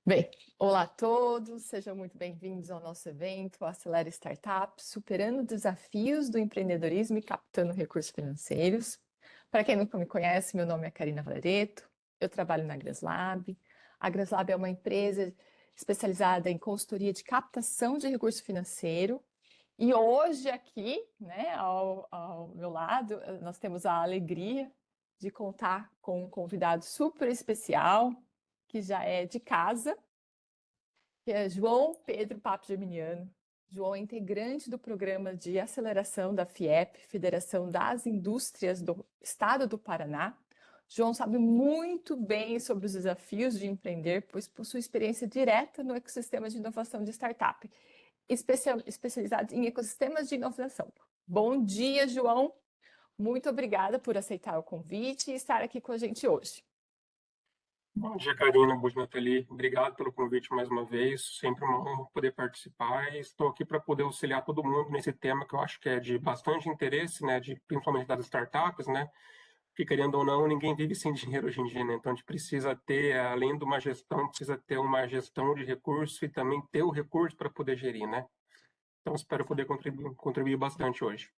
Bem, olá a todos, sejam muito bem-vindos ao nosso evento, o Acelera Startup, superando desafios do empreendedorismo e captando recursos financeiros. Para quem nunca me conhece, meu nome é Karina Valereto, eu trabalho na Graslab. A Graslab é uma empresa especializada em consultoria de captação de recurso financeiro. E hoje aqui, né, ao meu lado, nós temos a alegria de contar com um convidado super especial, que já é de casa, que é João Pedro Papo Geminiano. João é integrante do programa de aceleração da FIEP, Federação das Indústrias do Estado do Paraná. João sabe muito bem sobre os desafios de empreender, pois possui experiência direta no ecossistema de inovação de startup, especializado em ecossistemas de inovação. Bom dia, João. Muito obrigada por aceitar o convite e estar aqui com a gente hoje. Bom dia, Karina. Bom dia, Nathalie. Obrigado pelo convite mais uma vez. Sempre uma honra poder participar. E estou aqui para poder auxiliar todo mundo nesse tema que eu acho que é de bastante interesse, né, principalmente das startups, né? Porque, querendo ou não, ninguém vive sem dinheiro hoje em dia, né? Então, a gente precisa ter, além de uma gestão, precisa ter uma gestão de recursos e também ter o recurso para poder gerir, né? Então, espero poder contribuir bastante hoje.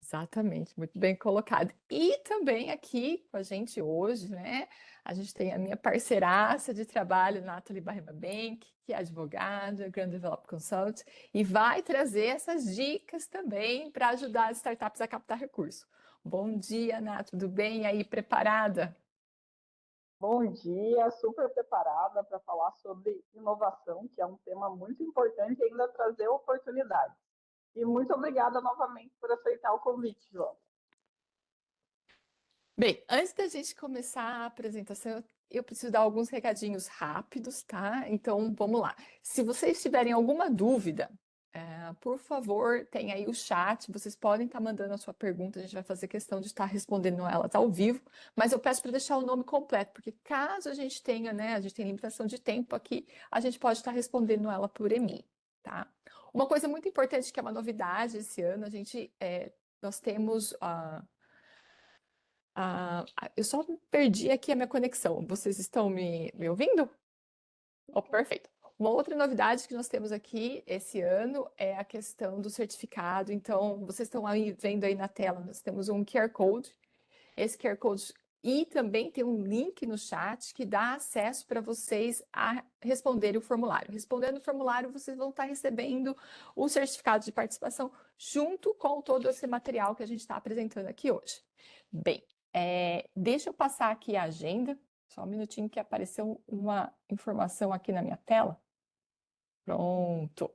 Exatamente, muito bem colocado. E também aqui com a gente hoje, né? A gente tem a minha parceiraça de trabalho, Nathalie Barrema Bank, que é advogada, Grand Develop Consult, e vai trazer essas dicas também para ajudar as startups a captar recursos. Bom dia, Nath, tudo bem? E aí, preparada? Bom dia, super preparada para falar sobre inovação, que é um tema muito importante e ainda trazer oportunidades. E muito obrigada novamente por aceitar o convite, João. Bem, antes da gente começar a apresentação, eu preciso dar alguns recadinhos rápidos, tá? Então, vamos lá. Se vocês tiverem alguma dúvida, por favor, tem aí o chat. Vocês podem estar mandando a sua pergunta, a gente vai fazer questão de estar respondendo elas ao vivo, mas eu peço para deixar o nome completo, porque caso a gente tenha, né, a gente tem limitação de tempo aqui, a gente pode estar respondendo ela por e-mail, tá? Uma coisa muito importante que é uma novidade esse ano, nós temos eu só perdi aqui a minha conexão. Vocês estão me ouvindo? Oh, perfeito. Uma outra novidade que nós temos aqui esse ano é a questão do certificado. Então, vocês estão aí vendo aí na tela, nós temos um QR Code. Esse QR Code e também tem um link no chat que dá acesso para vocês a responderem o formulário. Respondendo o formulário, vocês vão estar recebendo o certificado de participação junto com todo esse material que a gente está apresentando aqui hoje. Bem, deixa eu passar aqui a agenda. Só um minutinho que apareceu uma informação aqui na minha tela. Pronto.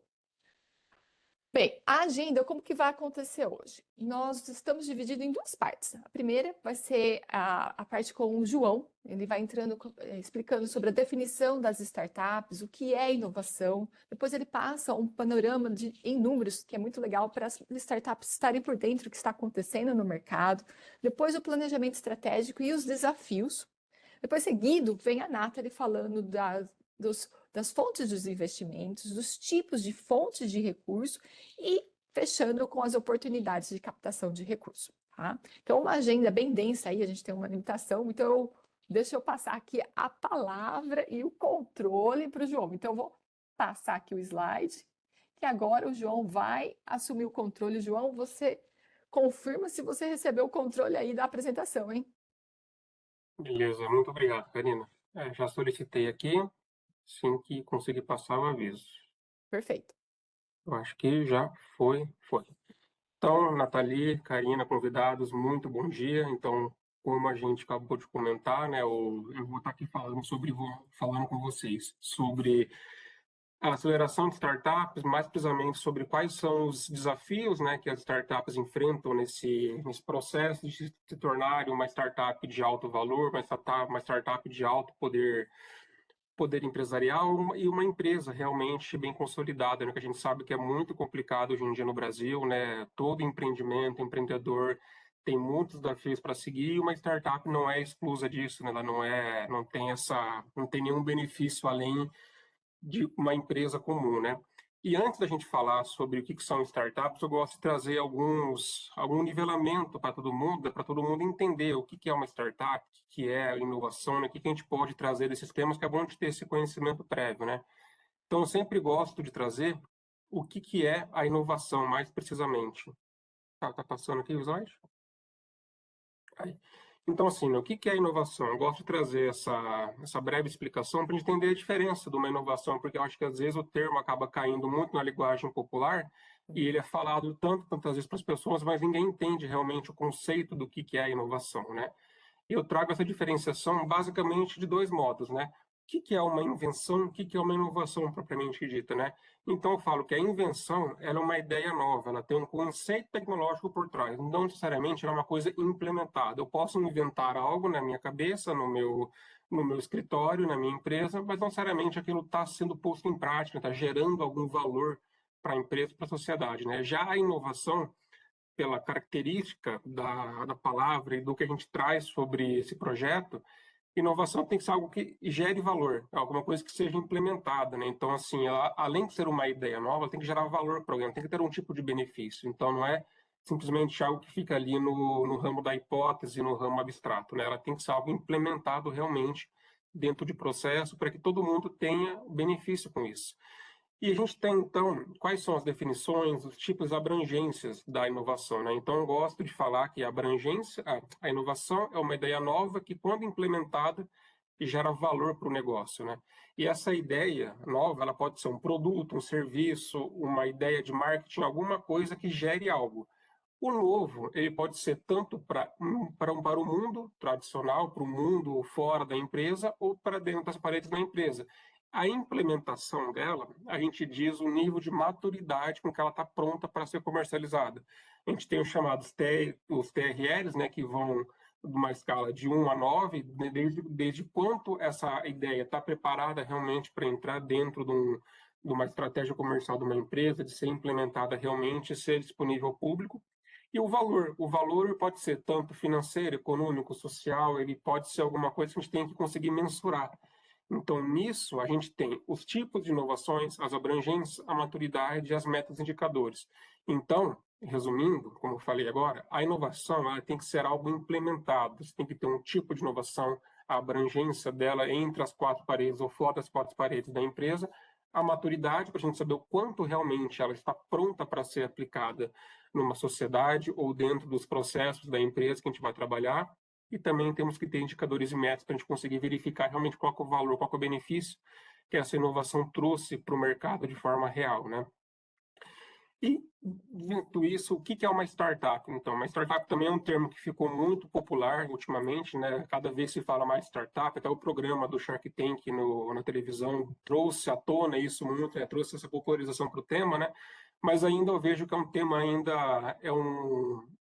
Bem, a agenda, como que vai acontecer hoje? Nós estamos divididos em duas partes. A primeira vai ser a parte com o João, ele vai entrando, explicando sobre a definição das startups, o que é inovação. Depois ele passa um panorama em números, que é muito legal para as startups estarem por dentro do que está acontecendo no mercado. Depois o planejamento estratégico e os desafios. Depois, seguido, vem a Nathalie falando das fontes dos investimentos, dos tipos de fontes de recurso e fechando com as oportunidades de captação de recurso. Tá? Então, uma agenda bem densa aí, a gente tem uma limitação, então deixa eu passar aqui a palavra e o controle para o João. Então, eu vou passar aqui o slide, que agora o João vai assumir o controle. João, você confirma se você recebeu o controle aí da apresentação, hein? Beleza, muito obrigado, Karina. Já solicitei aqui, assim que conseguir passar o aviso. Perfeito. Eu acho que já foi. Então, Nathalie, Karina, convidados, muito bom dia. Então, como a gente acabou de comentar, né, eu vou estar aqui falando com vocês sobre a aceleração de startups, mais precisamente sobre quais são os desafios, né, que as startups enfrentam nesse processo de se tornarem uma startup de alto valor, uma startup de alto poder empresarial e uma empresa realmente bem consolidada, né? Que a gente sabe que é muito complicado hoje em dia no Brasil, né? Todo empreendimento, empreendedor tem muitos desafios para seguir e uma startup não é exclusa disso, né? Ela não tem nenhum benefício além de uma empresa comum, né? E antes da gente falar sobre o que são startups, eu gosto de trazer algum nivelamento para todo mundo entender o que é uma startup, o que é inovação, né? O que a gente pode trazer desses temas, que é bom de ter esse conhecimento prévio, né? Então, eu sempre gosto de trazer o que é a inovação, mais precisamente. Tá passando aqui o slide? Aí. Então, assim, né, o que é inovação? Eu gosto de trazer essa breve explicação para a gente entender a diferença de uma inovação, porque eu acho que às vezes o termo acaba caindo muito na linguagem popular e ele é falado tantas vezes para as pessoas, mas ninguém entende realmente o conceito do que é a inovação, né? Eu trago essa diferenciação basicamente de dois modos, né? O que é uma invenção, o que é uma inovação propriamente dita, né? Então eu falo que a invenção ela é uma ideia nova, ela tem um conceito tecnológico por trás, não necessariamente ela é uma coisa implementada. Eu posso inventar algo na minha cabeça, no meu escritório, na minha empresa, mas não necessariamente aquilo está sendo posto em prática, está gerando algum valor para a empresa, para a sociedade, né? Já a inovação pela característica da palavra e do que a gente traz sobre esse projeto, inovação tem que ser algo que gere valor, alguma coisa que seja implementada, né? Então, assim, ela, além de ser uma ideia nova, ela tem que gerar valor para alguém, tem que ter um tipo de benefício. Então, não é simplesmente algo que fica ali no ramo da hipótese, no ramo abstrato, né? Ela tem que ser algo implementado realmente dentro de processo para que todo mundo tenha benefício com isso. E a gente tem, então, quais são as definições, os tipos, abrangências da inovação, né? Então, eu gosto de falar que a abrangência, a inovação é uma ideia nova que, quando implementada, gera valor para o negócio, né? E essa ideia nova, ela pode ser um produto, um serviço, uma ideia de marketing, alguma coisa que gere algo. O novo, ele pode ser tanto para o mundo tradicional, para o mundo fora da empresa, ou para dentro das paredes da empresa. A implementação dela, a gente diz o nível de maturidade com que ela está pronta para ser comercializada. A gente tem os chamados os TRLs, né, que vão de uma escala de 1 a 9, né, desde quanto essa ideia está preparada realmente para entrar dentro de uma estratégia comercial de uma empresa, de ser implementada realmente e ser disponível ao público. E o valor pode ser tanto financeiro, econômico, social, ele pode ser alguma coisa que a gente tem que conseguir mensurar. Então, nisso, a gente tem os tipos de inovações, as abrangências, a maturidade e as metas indicadores. Então, resumindo, como eu falei agora, a inovação ela tem que ser algo implementado, você tem que ter um tipo de inovação, a abrangência dela entre as quatro paredes ou fora das quatro paredes da empresa, a maturidade, para a gente saber o quanto realmente ela está pronta para ser aplicada numa sociedade ou dentro dos processos da empresa que a gente vai trabalhar, e também temos que ter indicadores e metas para a gente conseguir verificar realmente qual é o valor, qual é o benefício que essa inovação trouxe para o mercado de forma real, né? E, dito isso, o que é uma startup? Então, uma startup também é um termo que ficou muito popular ultimamente, né? Cada vez se fala mais startup, até o programa do Shark Tank na televisão trouxe à tona isso muito, né? Trouxe essa popularização para o tema, né? Mas ainda eu vejo que é um tema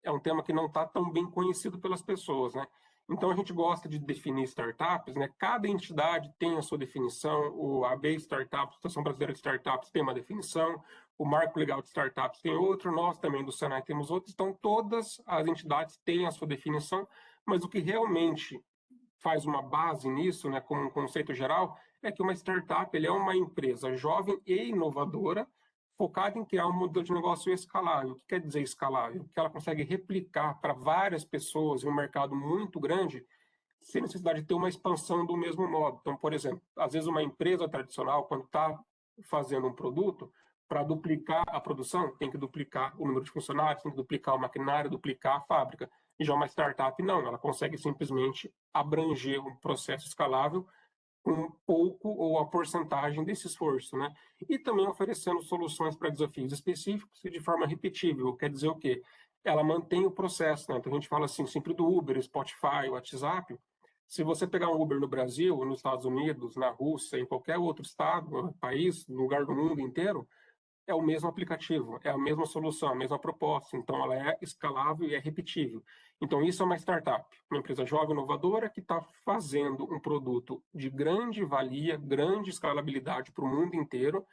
é um tema que não está tão bem conhecido pelas pessoas, né? Então a gente gosta de definir startups, né? Cada entidade tem a sua definição, a AB Startups, a Associação Brasileira de Startups tem uma definição, o Marco Legal de Startups tem outro, nós também do Senai temos outro, então todas as entidades têm a sua definição, mas o que realmente faz uma base nisso, né, como um conceito geral, é que uma startup ele é uma empresa jovem e inovadora, focada em criar um modelo de negócio escalável. O que quer dizer escalável? Que ela consegue replicar para várias pessoas em um mercado muito grande, sem necessidade de ter uma expansão do mesmo modo. Então, por exemplo, às vezes uma empresa tradicional, quando está fazendo um produto, para duplicar a produção, tem que duplicar o número de funcionários, tem que duplicar o maquinário, duplicar a fábrica. E já uma startup, não, ela consegue simplesmente abranger um processo escalável com um pouco ou a porcentagem desse esforço, né? E também oferecendo soluções para desafios específicos e de forma repetível. Quer dizer o quê? Ela mantém o processo, né? Então a gente fala assim, sempre do Uber, Spotify, WhatsApp. Se você pegar um Uber no Brasil, nos Estados Unidos, na Rússia, em qualquer outro estado, país, lugar do mundo inteiro, é o mesmo aplicativo, é a mesma solução, a mesma proposta. Então, ela é escalável e é repetível. Então, isso é uma startup, uma empresa jovem, inovadora, que está fazendo um produto de grande valia, grande escalabilidade para o mundo inteiro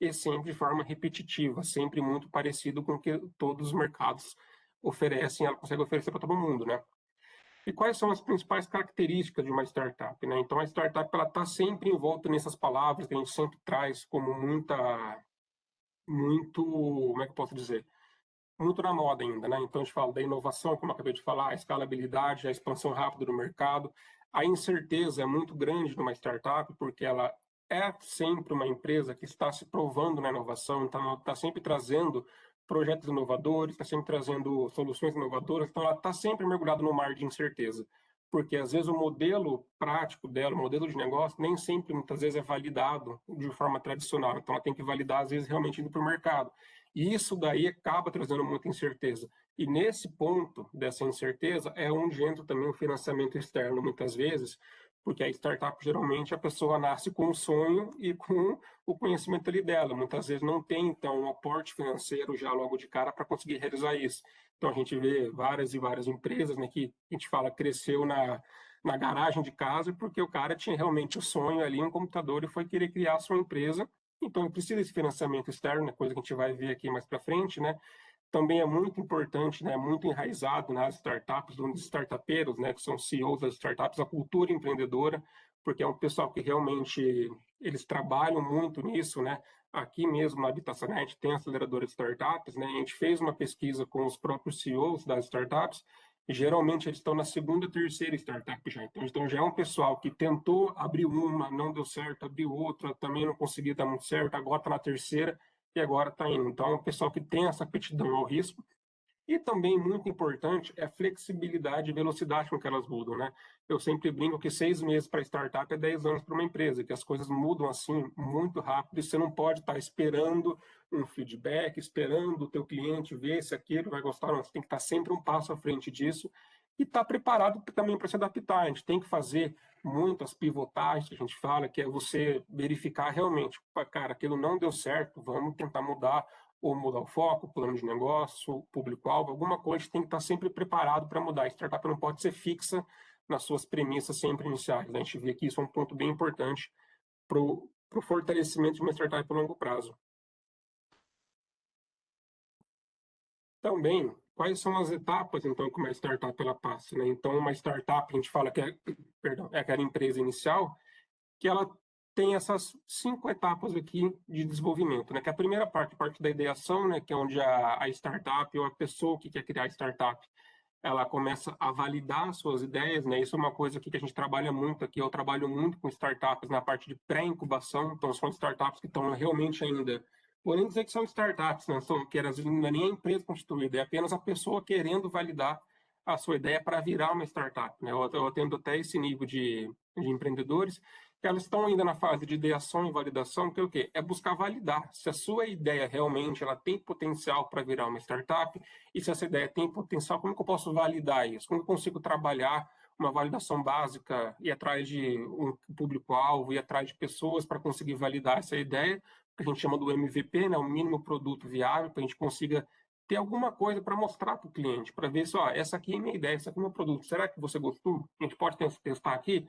e sempre de forma repetitiva, sempre muito parecido com o que todos os mercados oferecem, ela consegue oferecer para todo mundo, né? E quais são as principais características de uma startup, né? Então, a startup ela está sempre envolta nessas palavras que a gente sempre traz como muita muito, como é que eu posso dizer? Muito na moda ainda, né? Então a gente fala da inovação, como eu acabei de falar, a escalabilidade, a expansão rápida do mercado. A incerteza é muito grande numa startup, porque ela é sempre uma empresa que está se provando na inovação, então ela está sempre trazendo projetos inovadores, está sempre trazendo soluções inovadoras, então ela está sempre mergulhada no mar de incerteza, porque às vezes o modelo prático dela, o modelo de negócio, nem sempre, muitas vezes, é validado de forma tradicional, então ela tem que validar, às vezes, realmente indo para o mercado. E isso daí acaba trazendo muita incerteza. E nesse ponto dessa incerteza é onde entra também o financiamento externo, muitas vezes, porque a startup, geralmente, a pessoa nasce com um sonho e com o conhecimento ali dela. Muitas vezes não tem, então, um aporte financeiro já logo de cara para conseguir realizar isso. Então, a gente vê várias e várias empresas, né, que a gente fala cresceu na garagem de casa porque o cara tinha realmente o sonho ali, um computador, e foi querer criar a sua empresa. Então, precisa desse financiamento externo, né, coisa que a gente vai ver aqui mais para frente, né? Também é muito importante, né, muito enraizado nas startups, dos startupeiros, né, que são CEOs das startups, a cultura empreendedora, porque é um pessoal que realmente eles trabalham muito nisso, né? Aqui mesmo na Habitação, a gente tem a aceleradora de startups, né? A gente fez uma pesquisa com os próprios CEOs das startups e geralmente eles estão na segunda, terceira startup já. Então já é um pessoal que tentou abrir uma, não deu certo, abriu outra, também não conseguiu dar muito certo, agora está na terceira e agora está indo. Então, é um pessoal que tem essa aptidão ao risco. E também, muito importante, é a flexibilidade e velocidade com que elas mudam, né? Eu sempre brinco que 6 meses para startup é 10 anos para uma empresa, que as coisas mudam assim muito rápido e você não pode estar esperando um feedback, esperando o teu cliente ver se aquilo vai gostar, não. Você tem que estar sempre um passo à frente disso e estar preparado também para se adaptar. A gente tem que fazer muitas pivotagens, que a gente fala, que é você verificar realmente, cara, aquilo não deu certo, vamos tentar mudar, ou mudar o foco, o plano de negócio, o público-alvo, alguma coisa, a gente tem que estar sempre preparado para mudar. A startup não pode ser fixa nas suas premissas sempre iniciais. A gente vê que isso é um ponto bem importante para o fortalecimento de uma startup a longo prazo. Também, quais são as etapas, então, que uma startup ela passa, né? Então, uma startup, a gente fala que é, perdão, é aquela empresa inicial, que ela tem essas 5 etapas aqui de desenvolvimento, né? Que é a primeira parte, a parte da ideação, né? Que é onde a startup ou a pessoa que quer criar a startup, ela começa a validar suas ideias, né? Isso é uma coisa que a gente trabalha muito aqui. Eu trabalho muito com startups na parte de pré-incubação, então são startups que estão realmente ainda, porém dizer que são startups, né? São que às vezes não é nem a empresa constituída, é apenas a pessoa querendo validar a sua ideia para virar uma startup, né? Eu atendo até esse nível de empreendedores que elas estão ainda na fase de ideação e validação, que é o quê? É buscar validar se a sua ideia realmente ela tem potencial para virar uma startup e se essa ideia tem potencial, como que eu posso validar isso? Como eu consigo trabalhar uma validação básica, ir atrás de um público-alvo, ir atrás de pessoas para conseguir validar essa ideia, que a gente chama do MVP, né, o mínimo produto viável, para a gente consiga ter alguma coisa para mostrar para o cliente, para ver se, ó, essa aqui é minha ideia, essa aqui é meu produto, será que você gostou? A gente pode testar aqui?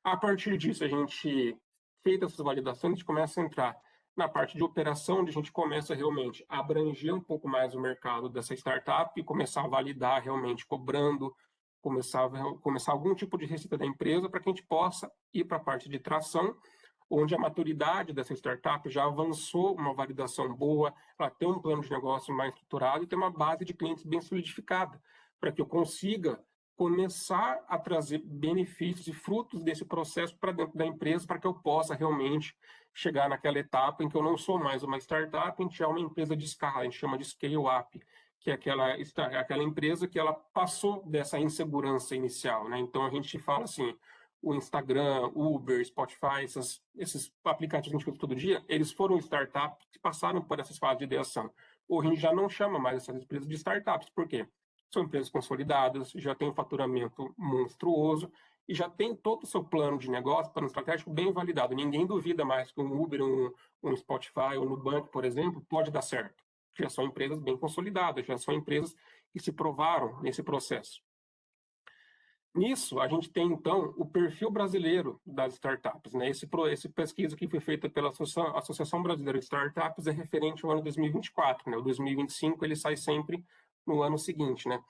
A partir disso, a gente, feita essas validações, a gente começa a entrar na parte de operação, onde a gente começa realmente a abranger um pouco mais o mercado dessa startup e começar a validar realmente cobrando, começar algum tipo de receita da empresa para que a gente possa ir para a parte de tração, onde a maturidade dessa startup já avançou uma validação boa, ela tem um plano de negócio mais estruturado e tem uma base de clientes bem solidificada, para que eu consiga começar a trazer benefícios e frutos desse processo para dentro da empresa, para que eu possa realmente chegar naquela etapa em que eu não sou mais uma startup, a gente é uma empresa de escala, a gente chama de scale-up, que é aquela empresa que ela passou dessa insegurança inicial, né? Então a gente fala assim, o Instagram, Uber, Spotify, esses aplicativos que a gente usa todo dia, eles foram startups que passaram por essas fases de ideação. Hoje a gente já não chama mais essas empresas de startups, por quê? São empresas consolidadas, já tem um faturamento monstruoso e já tem todo o seu plano de negócio, plano estratégico bem validado. Ninguém duvida mais que um Uber, um Spotify ou um Nubank, por exemplo, pode dar certo. Já são empresas bem consolidadas, já são empresas que se provaram nesse processo. Nisso, a gente tem, então, o perfil brasileiro das startups, né? Esse pesquisa que foi feita pela Associação Brasileira de Startups é referente ao ano 2024, né? O 2025, ele sai sempre no ano seguinte, né?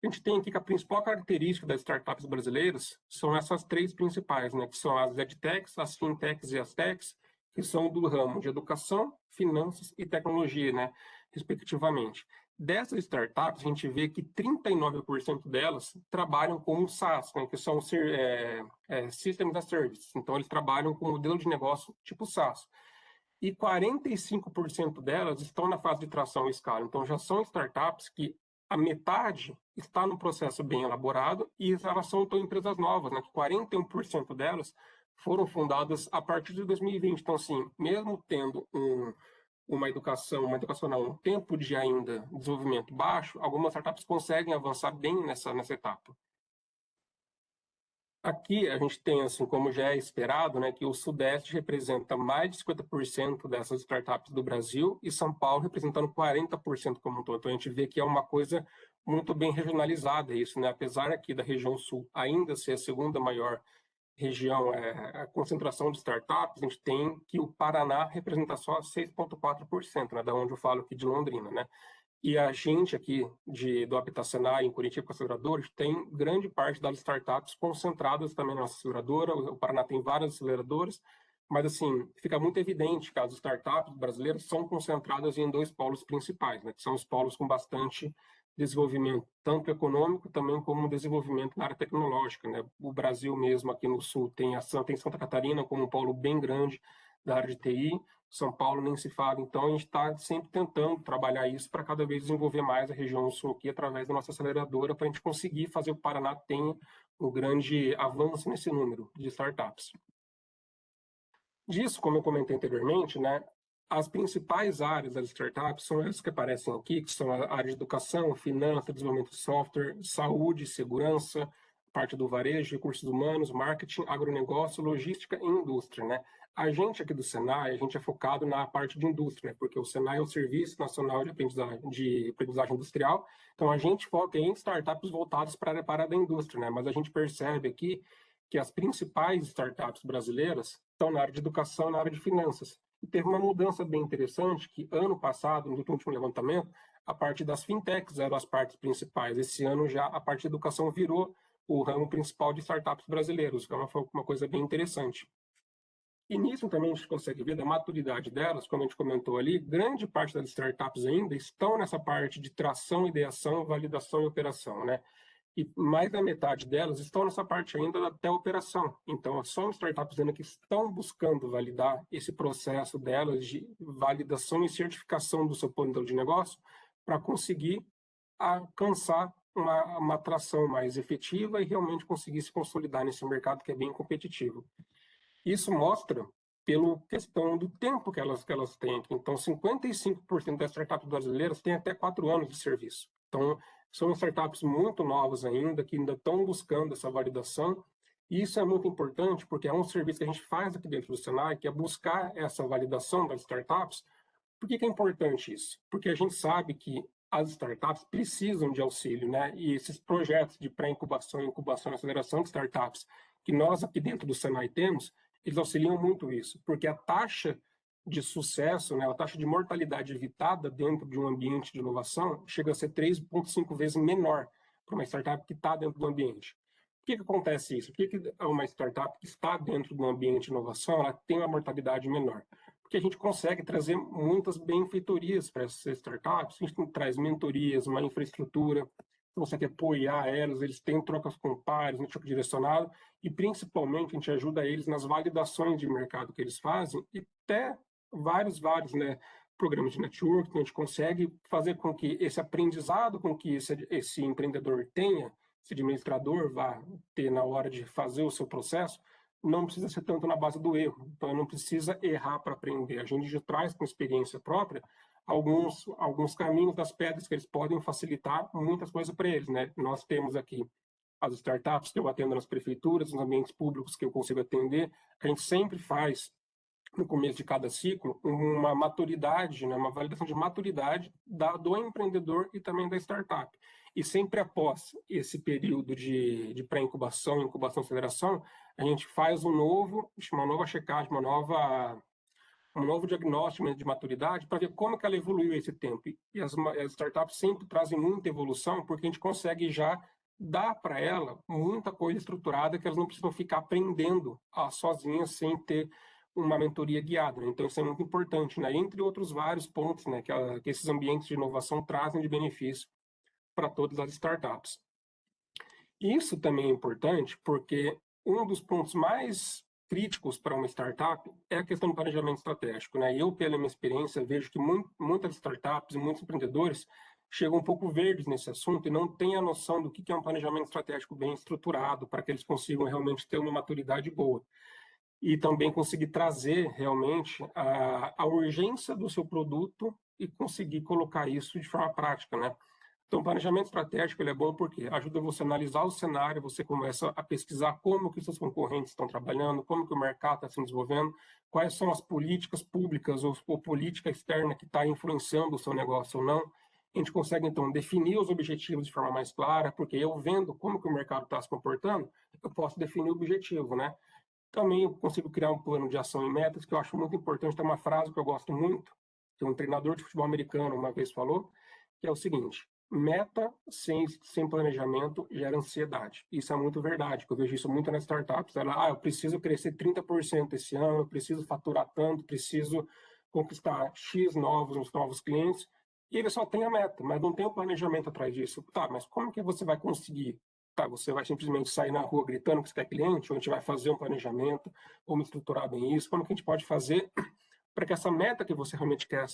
A gente tem aqui que a principal característica das startups brasileiras são essas 3 principais, né? Que são as edtechs, as fintechs e as techs, que são do ramo de educação, finanças e tecnologia, né, respectivamente. Dessas startups, a gente vê que 39% delas trabalham como SaaS, né, que são Systems as Service. Então, eles trabalham com modelo de negócio tipo SaaS. E 45% delas estão na fase de tração e escala. Então, já são startups que a metade está no processo bem elaborado e elas são empresas novas, né? 41% delas foram fundadas a partir de 2020. Então, assim, mesmo tendo uma educação não, um tempo de ainda desenvolvimento baixo, algumas startups conseguem avançar bem nessa etapa. Aqui a gente tem, assim, como já é esperado, né, que o Sudeste representa mais de 50% dessas startups do Brasil e São Paulo representando 40% como um todo. Então a gente vê que é uma coisa muito bem regionalizada isso, né? Apesar aqui da região Sul ainda ser a segunda maior região, a concentração de startups, a gente tem que o Paraná representa só 6,4%, né, da onde eu falo aqui de Londrina, né? E a gente aqui do Habitacional em Curitiba com aceleradores tem grande parte das startups concentradas também na nossa aceleradora. O Paraná tem várias aceleradoras, mas assim, fica muito evidente que as startups brasileiras são concentradas em 2 polos principais, né, que são os polos com bastante desenvolvimento, tanto econômico também como desenvolvimento na área tecnológica, né? O Brasil mesmo aqui no Sul tem Santa Catarina como um polo bem grande da área de TI, São Paulo nem se fala. Então, a gente está sempre tentando trabalhar isso para cada vez desenvolver mais a região sul aqui através da nossa aceleradora, para a gente conseguir fazer o Paraná tenha um grande avanço nesse número de startups. Disso, como eu comentei anteriormente, né, as principais áreas das startups são essas que aparecem aqui, que são a área de educação, finanças, desenvolvimento de software, saúde, segurança, parte do varejo, recursos humanos, marketing, agronegócio, logística e indústria, né? A gente aqui do Senai, a gente é focado na parte de indústria, né? Porque o Senai é o Serviço Nacional de Aprendizagem Industrial, então a gente foca em startups voltadas para a área da indústria, né? Mas a gente percebe aqui que as principais startups brasileiras estão na área de educação, na área de finanças. E teve uma mudança bem interessante que ano passado, no último levantamento, a parte das fintechs eram as partes principais. Esse ano já a parte de educação virou o ramo principal de startups brasileiros, que é uma coisa bem interessante. E nisso também a gente consegue ver da maturidade delas, como a gente comentou ali, grande parte das startups ainda estão nessa parte de tração, ideação, validação e operação, né? E mais da metade delas estão nessa parte ainda até a operação. Então, são startups ainda que estão buscando validar esse processo delas de validação e certificação do seu modelo de negócio para conseguir alcançar uma atração mais efetiva e realmente conseguir se consolidar nesse mercado que é bem competitivo. Isso mostra pela questão do tempo que elas têm. Então, 55% das startups brasileiras têm até 4 anos de serviço. Então, são startups muito novas ainda, que ainda estão buscando essa validação. E isso é muito importante, porque é um serviço que a gente faz aqui dentro do Senai, que é buscar essa validação das startups. Por que é importante isso? Porque a gente sabe que as startups precisam de auxílio, né? E esses projetos de pré-incubação, incubação e aceleração de startups que nós aqui dentro do Senai temos, eles auxiliam muito isso, porque a taxa de sucesso, né, a taxa de mortalidade evitada dentro de um ambiente de inovação chega a ser 3,5 vezes menor para uma startup que está dentro do ambiente. Por que acontece isso? Por que uma startup que está dentro do ambiente de inovação ela tem uma mortalidade menor? Porque a gente consegue trazer muitas benfeitorias para essas startups, a gente traz mentorias, uma infraestrutura, você quer apoiar elas, eles têm trocas com pares, network direcionado, e principalmente a gente ajuda eles nas validações de mercado que eles fazem, e até vários, né, programas de network, a gente consegue fazer com que esse aprendizado com que esse empreendedor tenha, esse administrador vá ter na hora de fazer o seu processo, não precisa ser tanto na base do erro. Então, não precisa errar para aprender. A gente já traz com experiência própria alguns caminhos das pedras que eles podem facilitar muitas coisas para eles, né? Nós temos aqui as startups que eu atendo nas prefeituras, nos ambientes públicos que eu consigo atender. A gente sempre faz, no começo de cada ciclo, uma maturidade, né? Uma validação de maturidade do empreendedor e também da startup. E sempre após esse período de pré-incubação, incubação, aceleração, a gente faz uma nova checagem, um novo diagnóstico de maturidade para ver como que ela evoluiu esse tempo. E as startups sempre trazem muita evolução porque a gente consegue já dar para ela muita coisa estruturada que elas não precisam ficar aprendendo sozinhas sem ter uma mentoria guiada, né? Então, isso é muito importante, né? Entre outros vários pontos, né, que esses ambientes de inovação trazem de benefício para todas as startups. Isso também é importante porque um dos pontos mais críticos para uma startup é a questão do planejamento estratégico, né? Eu, pela minha experiência, vejo que muitas startups e muitos empreendedores chegam um pouco verdes nesse assunto e não têm a noção do que é um planejamento estratégico bem estruturado para que eles consigam realmente ter uma maturidade boa e também conseguir trazer realmente a urgência do seu produto e conseguir colocar isso de forma prática, né? Então, o planejamento estratégico ele é bom porque ajuda você a analisar o cenário, você começa a pesquisar como que os seus concorrentes estão trabalhando, como que o mercado está se desenvolvendo, quais são as políticas públicas ou política externa que está influenciando o seu negócio ou não. A gente consegue, então, definir os objetivos de forma mais clara, porque eu vendo como que o mercado está se comportando, eu posso definir o objetivo, né? Também eu consigo criar um plano de ação e metas, que eu acho muito importante. Tem uma frase que eu gosto muito, que um treinador de futebol americano uma vez falou, que é o seguinte: meta sem planejamento gera ansiedade. Isso é muito verdade, porque eu vejo isso muito nas startups. Eu preciso crescer 30% esse ano, eu preciso faturar tanto, preciso conquistar X novos clientes, e ele só tem a meta, mas não tem o planejamento atrás disso. Tá, mas como que você vai conseguir? Tá, você vai simplesmente sair na rua gritando que você quer cliente, ou a gente vai fazer um planejamento, vamos estruturar bem isso, como que a gente pode fazer para que essa meta que você realmente quer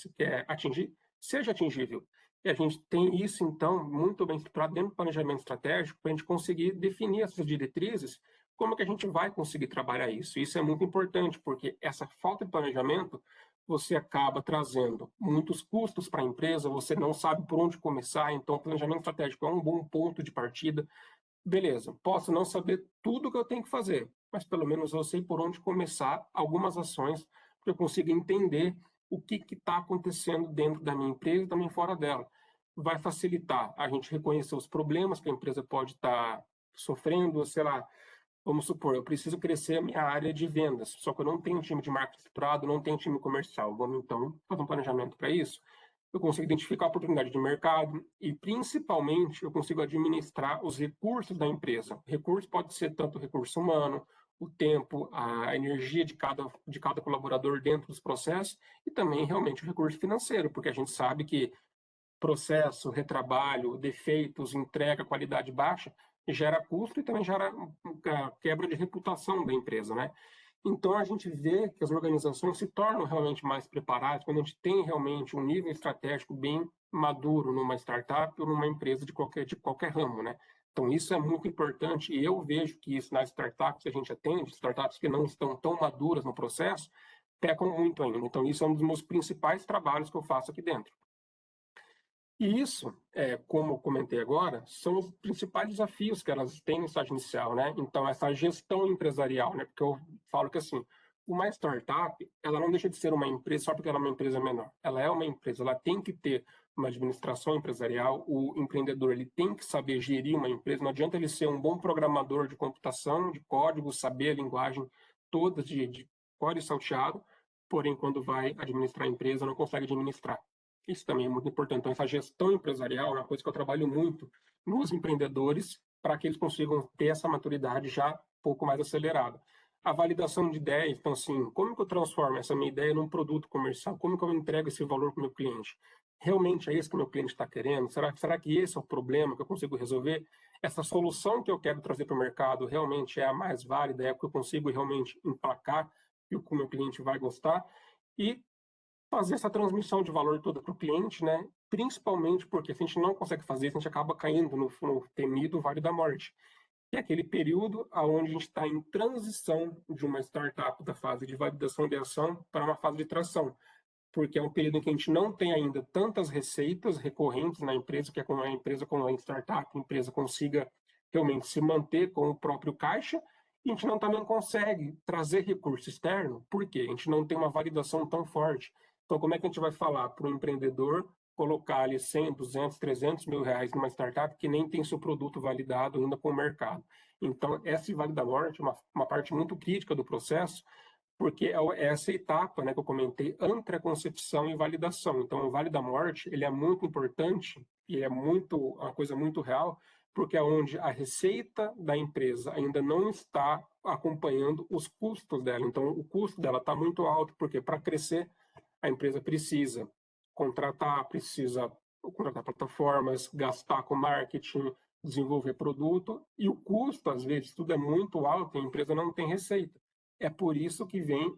atingir seja atingível. E a gente tem isso, então, muito bem estruturado dentro do planejamento estratégico para a gente conseguir definir essas diretrizes, como que a gente vai conseguir trabalhar isso. Isso é muito importante, porque essa falta de planejamento, você acaba trazendo muitos custos para a empresa, você não sabe por onde começar, então o planejamento estratégico é um bom ponto de partida. Beleza, posso não saber tudo que eu tenho que fazer, mas pelo menos eu sei por onde começar algumas ações, porque eu consigo entender o que está acontecendo dentro da minha empresa e também fora dela. Vai facilitar a gente reconhecer os problemas que a empresa pode estar sofrendo, sei lá, vamos supor, eu preciso crescer a minha área de vendas, só que eu não tenho um time de marketing estruturado, não tenho um time comercial. Vamos então fazer um planejamento para isso. Eu consigo identificar a oportunidade de mercado e, principalmente, eu consigo administrar os recursos da empresa. Recurso pode ser tanto o recurso humano, o tempo, a energia de cada colaborador dentro dos processos e também, realmente, o recurso financeiro, porque a gente sabe que processo, retrabalho, defeitos, entrega, qualidade baixa, gera custo e também gera quebra de reputação da empresa, né? Então, a gente vê que as organizações se tornam realmente mais preparadas quando a gente tem realmente um nível estratégico bem maduro numa startup ou numa empresa de qualquer ramo, né? Então, isso é muito importante e eu vejo que isso nas startups que a gente atende, startups que não estão tão maduras no processo, pecam muito ainda. Então, isso é um dos meus principais trabalhos que eu faço aqui dentro. E isso, como eu comentei agora, são os principais desafios que elas têm no estágio inicial, né? Então, essa gestão empresarial, né? Porque eu falo que, assim, uma startup, ela não deixa de ser uma empresa só porque ela é uma empresa menor. Ela é uma empresa, ela tem que ter uma administração empresarial, o empreendedor, ele tem que saber gerir uma empresa, não adianta ele ser um bom programador de computação, de código, saber a linguagem toda de código salteado, porém, quando vai administrar a empresa, não consegue administrar. Isso também é muito importante. Então, essa gestão empresarial é uma coisa que eu trabalho muito nos empreendedores para que eles consigam ter essa maturidade já um pouco mais acelerada. A validação de ideias, então, assim, como que eu transformo essa minha ideia num produto comercial? Como que eu entrego esse valor para o meu cliente? Realmente é isso que o meu cliente está querendo? Será que esse é o problema que eu consigo resolver? Essa solução que eu quero trazer para o mercado realmente é a mais válida? É a que eu consigo realmente emplacar e o que o meu cliente vai gostar? E fazer essa transmissão de valor toda para o cliente, né? Principalmente porque se a gente não consegue fazer isso, a gente acaba caindo no temido Vale da Morte, que é aquele período onde a gente está em transição de uma startup da fase de validação de ação para uma fase de tração, porque é um período em que a gente não tem ainda tantas receitas recorrentes na empresa, que é como a empresa, como a startup, a empresa consiga realmente se manter com o próprio caixa, e a gente também consegue trazer recurso externo, porque a gente não tem uma validação tão forte. Então, como é que a gente vai falar para um empreendedor colocar ali 100, 200, 300 mil reais numa startup que nem tem seu produto validado ainda com o mercado? Então, esse Vale da Morte é uma parte muito crítica do processo, porque é essa etapa, né, que eu comentei, entre a concepção e validação. Então, o Vale da Morte, ele é muito importante e é uma coisa muito real, porque é onde a receita da empresa ainda não está acompanhando os custos dela. Então, o custo dela está muito alto, porque para crescer, a empresa precisa contratar plataformas, gastar com marketing, desenvolver produto, e o custo, às vezes, tudo é muito alto e a empresa não tem receita. É por isso que vem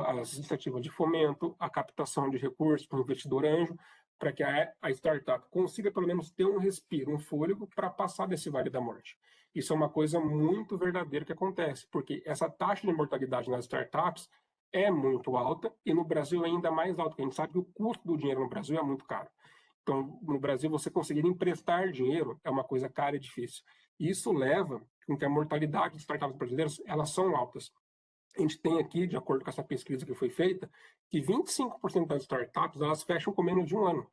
as iniciativas de fomento, a captação de recursos para o investidor anjo, para que a startup consiga pelo menos ter um respiro, um fôlego para passar desse vale da morte. Isso é uma coisa muito verdadeira que acontece, porque essa taxa de mortalidade nas startups é muito alta e no Brasil é ainda mais alta, porque a gente sabe que o custo do dinheiro no Brasil é muito caro. Então, no Brasil, você conseguir emprestar dinheiro é uma coisa cara e difícil. Isso leva com que a mortalidade das startups brasileiras, elas são altas. A gente tem aqui, de acordo com essa pesquisa que foi feita, que 25% das startups elas fecham com menos de um ano.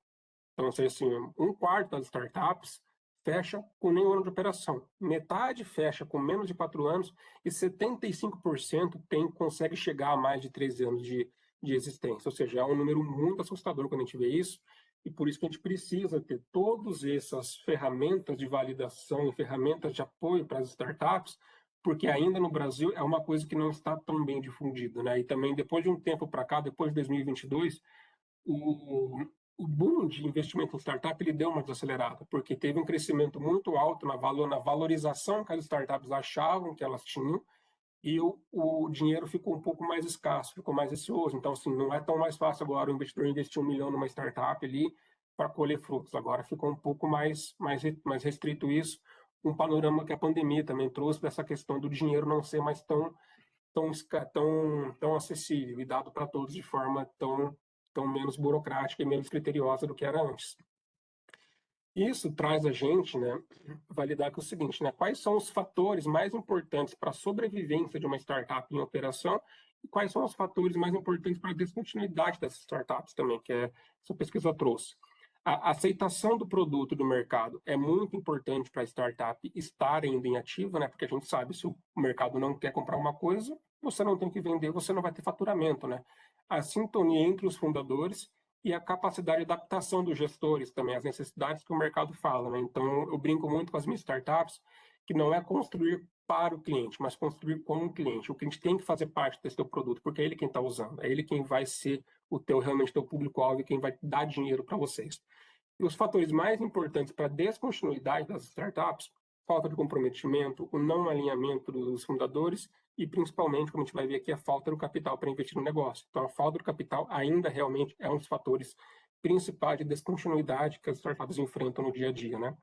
Então, ou seja, assim, um quarto das startups fecha com nenhum ano de operação. Metade fecha com menos de 4 anos e 75% consegue chegar a mais de 13 anos de existência. Ou seja, é um número muito assustador quando a gente vê isso. E por isso que a gente precisa ter todas essas ferramentas de validação e ferramentas de apoio para as startups, porque ainda no Brasil é uma coisa que não está tão bem difundida, né? E também depois de um tempo para cá, depois de 2022, o boom de investimento em startup ele deu uma desacelerada, porque teve um crescimento muito alto na valorização que as startups achavam que elas tinham, e o dinheiro ficou um pouco mais escasso, ficou mais receoso. Então, assim, não é tão mais fácil agora o investidor investir 1 milhão numa startup ali para colher frutos. Agora ficou um pouco mais restrito isso, um panorama que a pandemia também trouxe dessa questão do dinheiro não ser mais tão acessível e dado para todos de forma tão menos burocrática e menos criteriosa do que era antes. Isso traz a gente, né, validar que é o seguinte, né, quais são os fatores mais importantes para a sobrevivência de uma startup em operação e quais são os fatores mais importantes para a descontinuidade dessas startups também, que essa pesquisa trouxe. A aceitação do produto do mercado é muito importante para a startup estar ainda em ativa, né, porque a gente sabe, se o mercado não quer comprar uma coisa, você não tem que vender, você não vai ter faturamento, né? A sintonia entre os fundadores e a capacidade de adaptação dos gestores também, as necessidades que o mercado fala, né? Então, eu brinco muito com as minhas startups, que não é construir para o cliente, mas construir com o cliente. O cliente tem que fazer parte desse teu produto, porque é ele quem está usando, é ele quem vai ser realmente teu público-alvo e quem vai dar dinheiro para vocês. E os fatores mais importantes para a descontinuidade das startups, falta de comprometimento, o não alinhamento dos fundadores e, principalmente, como a gente vai ver aqui, a falta do capital para investir no negócio. Então, a falta do capital ainda realmente é um dos fatores principais de descontinuidade que as startups enfrentam no dia a dia, né?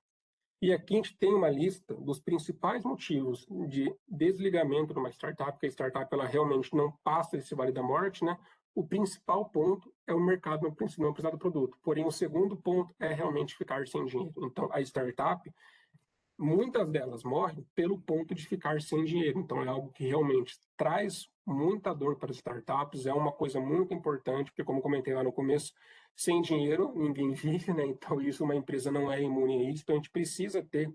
E aqui a gente tem uma lista dos principais motivos de desligamento de uma startup, que a startup ela realmente não passa esse vale da morte, né? O principal ponto é o mercado não precisar do produto. Porém, o segundo ponto é realmente ficar sem dinheiro. Então, a startup, muitas delas morrem pelo ponto de ficar sem dinheiro. Então, é algo que realmente traz muita dor para as startups, é uma coisa muito importante, porque, como comentei lá no começo, sem dinheiro ninguém vive, né? Então, isso uma empresa não é imune a isso. Então, a gente precisa ter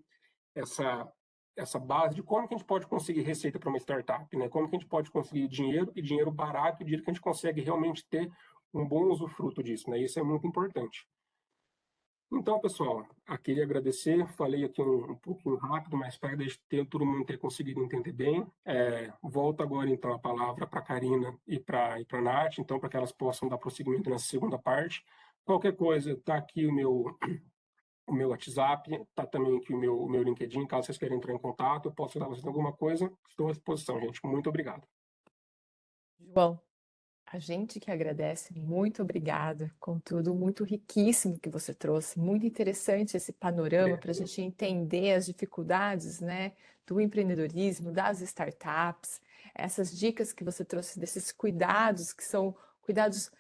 essa base de como que a gente pode conseguir receita para uma startup, né? Como que a gente pode conseguir dinheiro e dinheiro barato, e dinheiro que a gente consegue realmente ter um bom usufruto disso, né? Isso é muito importante. Então, pessoal, queria agradecer. Falei aqui um pouquinho rápido, mas para todo mundo ter conseguido entender bem. Volto agora, então, a palavra para a Karina e para a Nath, então, para que elas possam dar prosseguimento nessa segunda parte. Qualquer coisa, está aqui o meu WhatsApp, está também aqui o meu LinkedIn, caso vocês queiram entrar em contato, eu posso dar vocês alguma coisa, estou à disposição, gente. Muito obrigado. João, a gente que agradece, muito obrigada, conteúdo muito riquíssimo que você trouxe, muito interessante esse panorama para a gente entender as dificuldades, né, do empreendedorismo, das startups, essas dicas que você trouxe desses cuidados que são cuidados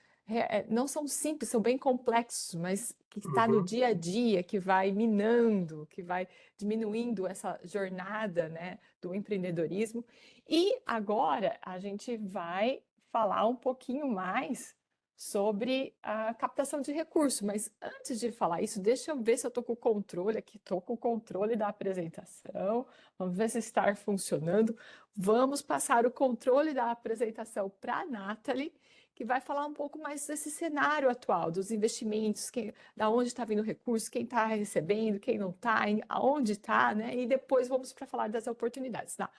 não são simples, são bem complexos, mas que está no dia a dia, que vai minando, que vai diminuindo essa jornada, né, do empreendedorismo. E agora a gente vai falar um pouquinho mais sobre a captação de recurso. Mas antes de falar isso, deixa eu ver se eu estou com o controle aqui. Estou com o controle da apresentação. Vamos ver se está funcionando. Vamos passar o controle da apresentação para a Nathalie, que vai falar um pouco mais desse cenário atual, dos investimentos, da onde está vindo o recurso, quem está recebendo, quem não está, aonde está, né? E depois vamos para falar das oportunidades. Tá?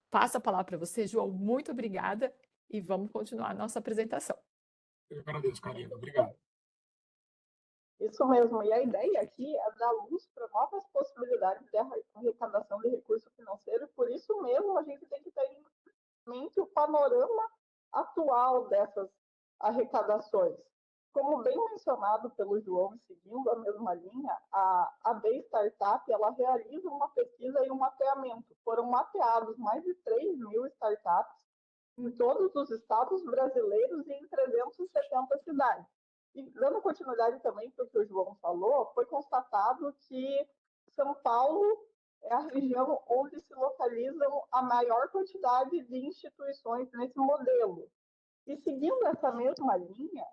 Passo a palavra para você, João. Muito obrigada e vamos continuar a nossa apresentação. Eu agradeço, Karina. Obrigado. Isso mesmo. E a ideia aqui é dar luz para novas possibilidades de arrecadação de recurso financeiro. Por isso mesmo, a gente tem que ter em mente o panorama atual dessas arrecadações. Como bem mencionado pelo João, seguindo a mesma linha, a AB Startup ela realiza uma pesquisa e um mapeamento. Foram mapeados mais de 3.000 startups em todos os estados brasileiros e em 370 cidades. E dando continuidade também para o que o João falou, foi constatado que São Paulo é a região onde se localizam a maior quantidade de instituições nesse modelo. E seguindo essa mesma linha,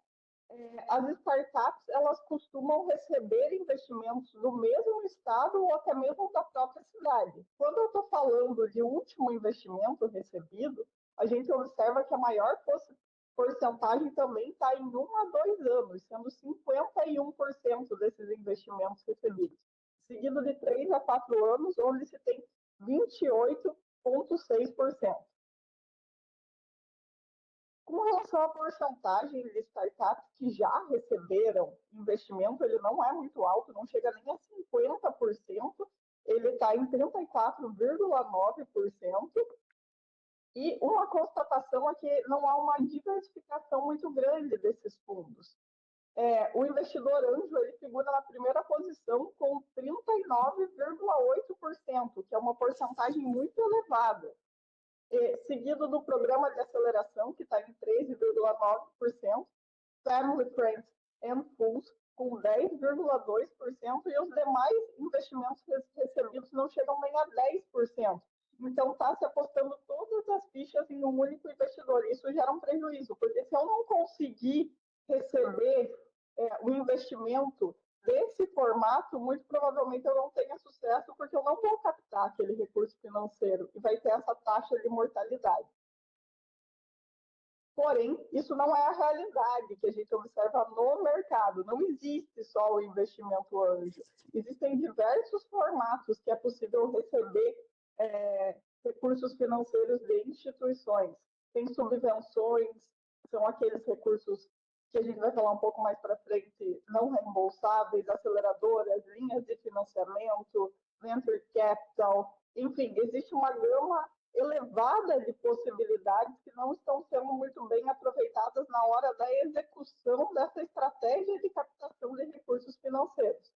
as startups elas costumam receber investimentos do mesmo estado ou até mesmo da própria cidade. Quando eu estou falando de último investimento recebido, a gente observa que a maior porcentagem também está em 1 a 2 anos, sendo 51% desses investimentos recebidos, seguido de 3 a 4 anos, onde se tem 28,6%. Com relação à porcentagem de startups que já receberam investimento, ele não é muito alto, não chega nem a 50%, ele está em 34,9%. E uma constatação é que não há uma diversificação muito grande desses fundos. O investidor anjo ele figura na primeira posição com 39,8%, que é uma porcentagem muito elevada. Seguido do programa de aceleração, que está em 13,9%, Family, Friends and Fools, com 10,2%, e os demais investimentos recebidos não chegam nem a 10%. Então, está se apostando todas as fichas em um único investidor. Isso gera um prejuízo, porque se eu não conseguir receber o investimento desse formato, muito provavelmente eu não tenha sucesso, porque eu não vou captar aquele recurso financeiro e vai ter essa taxa de mortalidade. Porém, isso não é a realidade que a gente observa no mercado. Não existe só o investimento anjo. Existem diversos formatos que é possível receber recursos financeiros de instituições. Tem subvenções, são aqueles recursos que a gente vai falar um pouco mais para frente, não reembolsáveis, aceleradoras, linhas de financiamento, venture capital, enfim, existe uma gama elevada de possibilidades que não estão sendo muito bem aproveitadas na hora da execução dessa estratégia de captação de recursos financeiros.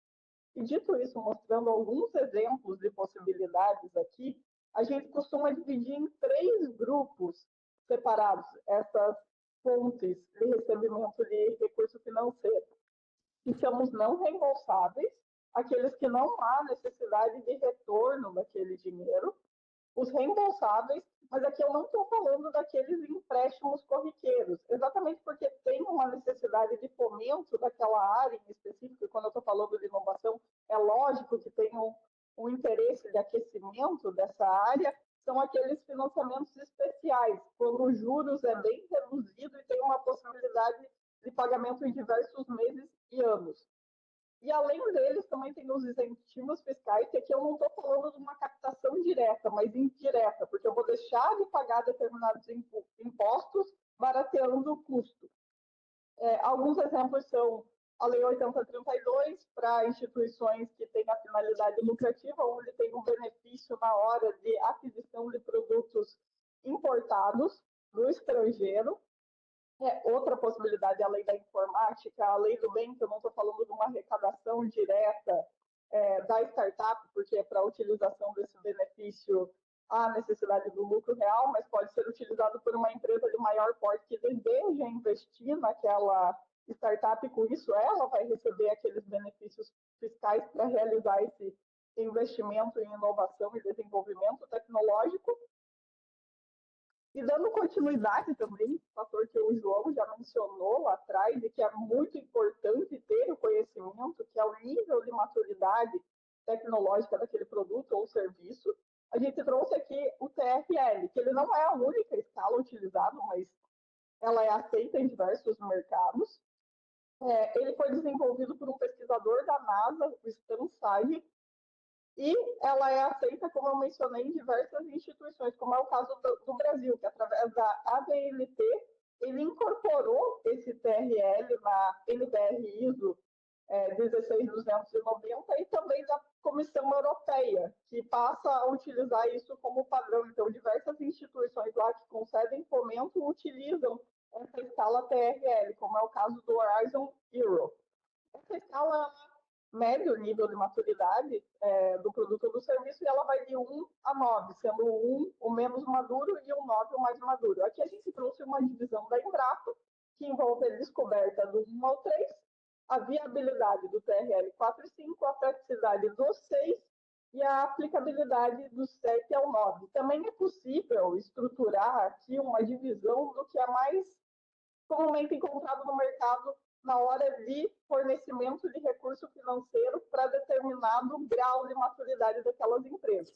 E dito isso, mostrando alguns exemplos de possibilidades aqui, a gente costuma dividir em 3 grupos separados essas fontes de recebimento de recurso financeiro, que são os não reembolsáveis, aqueles que não há necessidade de retorno daquele dinheiro, os reembolsáveis, mas aqui eu não estou falando daqueles empréstimos corriqueiros, exatamente porque tem uma necessidade de fomento daquela área em específico, e quando eu estou falando de inovação, é lógico que tem um interesse de aquecimento dessa área, são aqueles financiamentos especiais, quando os juros é bem reduzido e tem uma possibilidade de pagamento em diversos meses e anos. E além deles, também tem os incentivos fiscais, que aqui eu não estou falando de uma captação direta, mas indireta, porque eu vou deixar de pagar determinados impostos barateando o custo. Alguns exemplos são a Lei 8032, para instituições que têm a finalidade lucrativa, onde tem um benefício na hora de aquisição de produtos importados do estrangeiro. Outra possibilidade é a lei da informática, a lei do bem, que eu não estou falando de uma arrecadação direta da startup, porque é para a utilização desse benefício há necessidade do lucro real, mas pode ser utilizado por uma empresa de maior porte que deseja investir naquela startup, e com isso ela vai receber aqueles benefícios fiscais para realizar esse investimento em inovação e desenvolvimento tecnológico. E dando continuidade também, fator que o João já mencionou, mencionou lá atrás, e que é muito importante ter o conhecimento, que é o nível de maturidade tecnológica daquele produto ou serviço, a gente trouxe aqui o TRL, que ele não é a única escala utilizada, mas ela é aceita em diversos mercados. Ele foi desenvolvido por um pesquisador da NASA, o Stan Sage, e ela é aceita, como eu mencionei, em diversas instituições, como é o caso do Brasil, que através da ABNT, ele incorporou esse TRL na NBR ISO 16290 e também da Comissão Europeia, que passa a utilizar isso como padrão. Então, diversas instituições lá que concedem fomento utilizam essa escala TRL, como é o caso do Horizon Europe. Essa escala médio nível de maturidade do produto ou do serviço, e ela vai de 1 a 9, sendo o 1 o menos maduro e o 9 o mais maduro. Aqui a gente trouxe uma divisão da Embrapa, que envolve a descoberta do 1 ao 3, a viabilidade do TRL 4 e 5, a praticidade do 6 e a aplicabilidade do 7 ao 9. Também é possível estruturar aqui uma divisão do que é mais comumente encontrado no mercado na hora de fornecimento de recurso financeiro para determinado grau de maturidade daquelas empresas.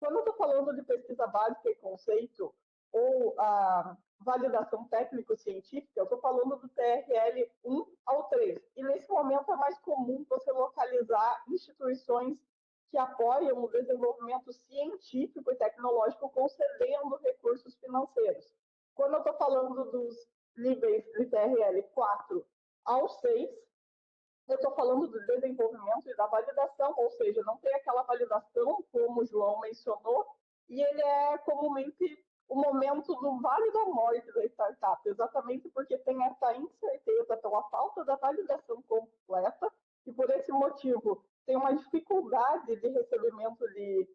Quando eu estou falando de pesquisa básica e conceito, ou a validação técnico-científica, eu estou falando do TRL 1 ao 3. E nesse momento é mais comum você localizar instituições que apoiam o desenvolvimento científico e tecnológico concedendo recursos financeiros. Quando eu estou falando dos níveis de TRL 4 ao 6, eu estou falando do desenvolvimento e da validação, ou seja, não tem aquela validação, como o João mencionou, e ele é comumente o momento do vale da morte da startup, exatamente porque tem essa incerteza pela falta da validação completa, e por esse motivo tem uma dificuldade de recebimento de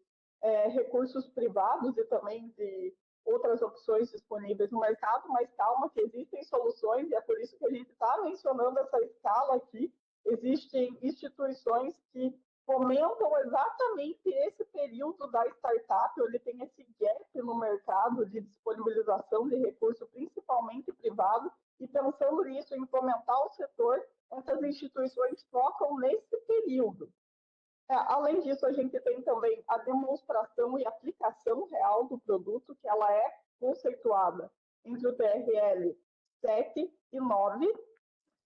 recursos privados e também de outras opções disponíveis no mercado, mas calma que existem soluções, e é por isso que a gente está mencionando essa escala aqui. Existem instituições que fomentam exatamente esse período da startup, onde tem esse gap no mercado de disponibilização de recurso, principalmente privado, e pensando nisso, em fomentar o setor, essas instituições focam nesse período. Além disso, a gente tem também a demonstração e aplicação real do produto, que ela é conceituada entre o TRL 7 e 9.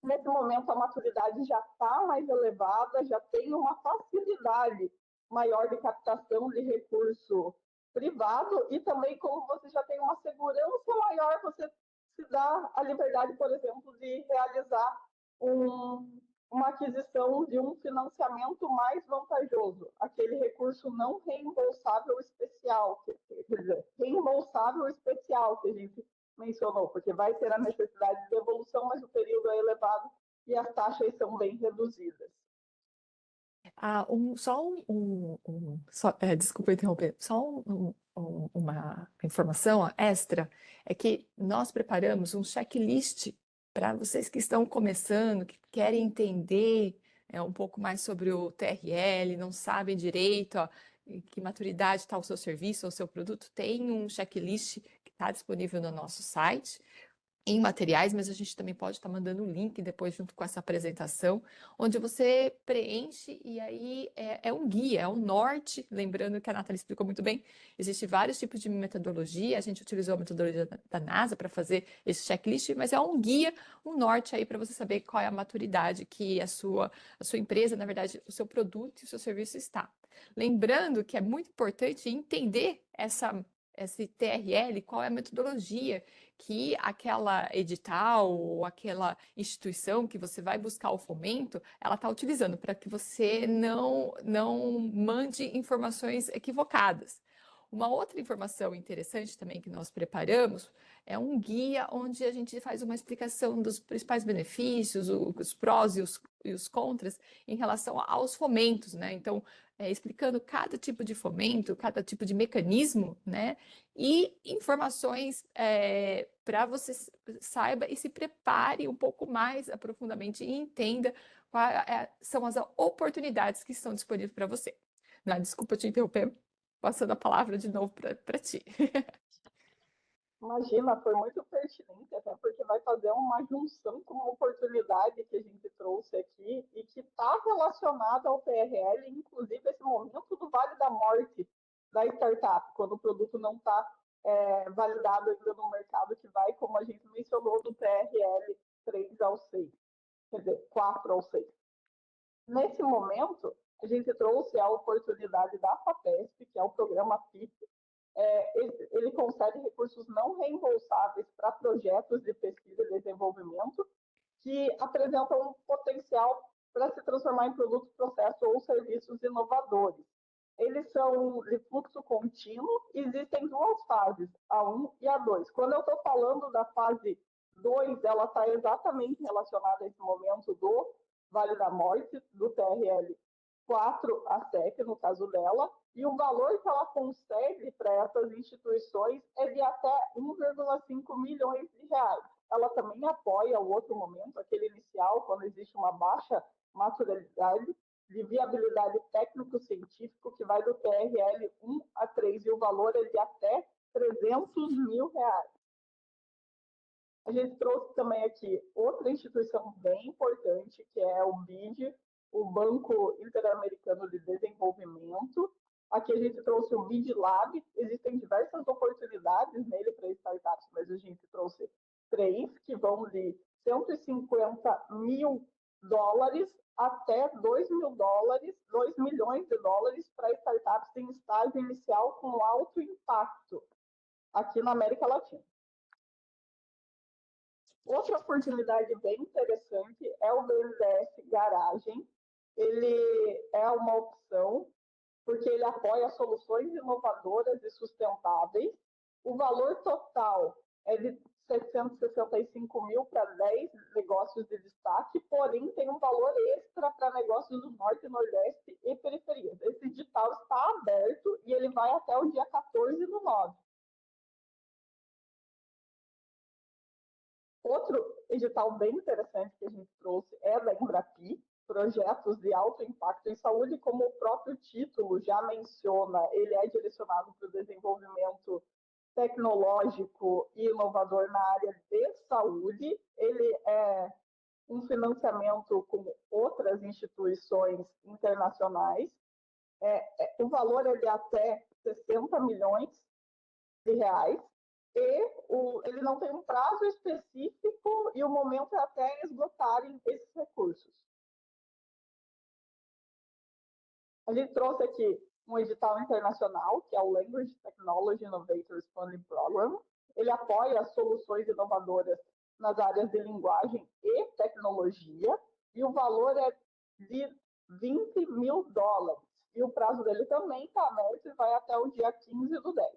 Nesse momento, a maturidade já está mais elevada, já tem uma facilidade maior de captação de recurso privado e também, como você já tem uma segurança maior, você se dá a liberdade, por exemplo, de realizar uma aquisição de um financiamento mais vantajoso, aquele recurso não reembolsável especial, quer dizer, reembolsável especial que a gente mencionou, porque vai ter a necessidade de devolução, mas o período é elevado e as taxas são bem reduzidas. Desculpa interromper, uma informação extra, é que nós preparamos um checklist para vocês que estão começando, que querem entender um pouco mais sobre o TRL, não sabem direito, em que maturidade está o seu serviço ou o seu produto, tem um checklist que está disponível no nosso site, em materiais, mas a gente também pode estar mandando um link depois junto com essa apresentação, onde você preenche e aí é um guia, é um norte, lembrando que a Nathalie explicou muito bem, existem vários tipos de metodologia, a gente utilizou a metodologia da NASA para fazer esse checklist, mas é um guia, um norte aí para você saber qual é a maturidade que a sua empresa, na verdade, o seu produto e o seu serviço está. Lembrando que é muito importante entender esse TRL, qual é a metodologia que aquela edital ou aquela instituição que você vai buscar o fomento, ela está utilizando para que você não mande informações equivocadas. Uma outra informação interessante também que nós preparamos é um guia onde a gente faz uma explicação dos principais benefícios, os prós e os contras em relação aos fomentos, né? Então, explicando cada tipo de fomento, cada tipo de mecanismo, né? E informações para você saiba e se prepare um pouco mais aprofundadamente e entenda quais são as oportunidades que estão disponíveis para você. Desculpa te interromper, passando a palavra de novo para ti. Imagina, foi muito pertinente, até porque vai fazer uma junção com uma oportunidade que a gente trouxe aqui e que está relacionada ao PRL, inclusive esse momento do Vale da Morte da startup, quando o produto não está validado ainda no mercado, que vai, como a gente mencionou, do PRL 3 ao 6, quer dizer, 4 ao 6. Nesse momento, a gente trouxe a oportunidade da FAPESP, que é o programa PIP. Ele concede recursos não reembolsáveis para projetos de pesquisa e desenvolvimento que apresentam um potencial para se transformar em produtos, processos ou serviços inovadores. Eles são de fluxo contínuo e existem duas fases, a 1 e a 2. Quando eu estou falando da fase 2, ela está exatamente relacionada a esse momento do Vale da Morte, do TRL 4 a 7, no caso dela, e o valor que ela concede para essas instituições é de até 1,5 milhões de reais. Ela também apoia o outro momento, aquele inicial, quando existe uma baixa maturidade de viabilidade técnico-científico, que vai do TRL 1 a 3, e o valor é de até 300 mil reais. A gente trouxe também aqui outra instituição bem importante, que é o BID, o Banco Interamericano de Desenvolvimento. Aqui a gente trouxe o BID Lab, existem diversas oportunidades nele para startups, mas a gente trouxe 3, que vão de 150 mil dólares até 2 milhões de dólares para startups em estágio inicial com alto impacto aqui na América Latina. Outra oportunidade bem interessante é o BNDES Garagem. Ele é uma opção porque ele apoia soluções inovadoras e sustentáveis. O valor total é de 765 mil para 10 negócios de destaque, porém tem um valor extra para negócios do Norte, Nordeste e periferias. Esse edital está aberto e ele vai até o dia 14/9. Outro edital bem interessante que a gente trouxe é da Embrapi, projetos de alto impacto em saúde, como o próprio título já menciona, ele é direcionado para o desenvolvimento tecnológico e inovador na área de saúde. Ele é um financiamento com outras instituições internacionais. O valor é de até 60 milhões de reais. Ele não tem um prazo específico e o momento é até esgotarem esses recursos. A gente trouxe aqui um edital internacional, que é o Language Technology Innovators Funding Program. Ele apoia soluções inovadoras nas áreas de linguagem e tecnologia, e o valor é de 20 mil dólares. E o prazo dele também está aberto e vai até o dia 15/10.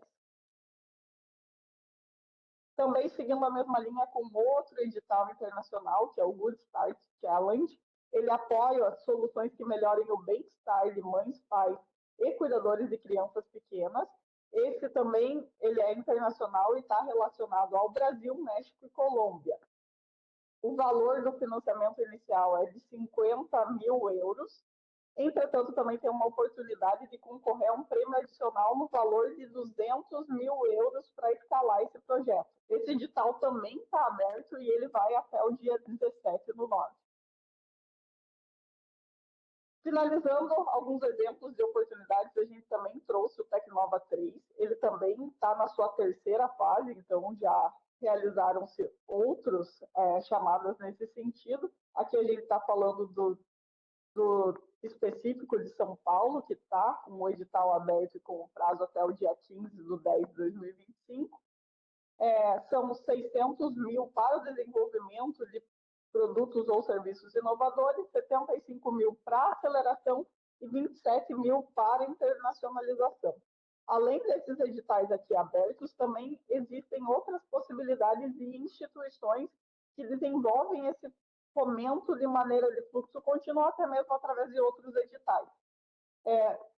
Também seguindo a mesma linha com outro edital internacional, que é o Good Start Challenge. Ele apoia soluções que melhorem o bem-estar de mães, pais e cuidadores de crianças pequenas. Esse também ele é internacional e está relacionado ao Brasil, México e Colômbia. O valor do financiamento inicial é de 50 mil euros. Entretanto, também tem uma oportunidade de concorrer a um prêmio adicional no valor de 200 mil euros para escalar esse projeto. Esse edital também está aberto e ele vai até o dia 17/9. Finalizando alguns exemplos de oportunidades, a gente também trouxe o Tecnova 3. Ele também está na sua terceira fase, então já realizaram-se outros chamadas nesse sentido. Aqui a gente está falando do específico de São Paulo, que está com o edital aberto e com prazo até o dia 15/10/2025. São 600 mil para o desenvolvimento de produtos ou serviços inovadores, 75 mil para aceleração e 27 mil para internacionalização. Além desses editais aqui abertos, também existem outras possibilidades de instituições que desenvolvem esse fomento de maneira de fluxo contínuo, até mesmo através de outros editais.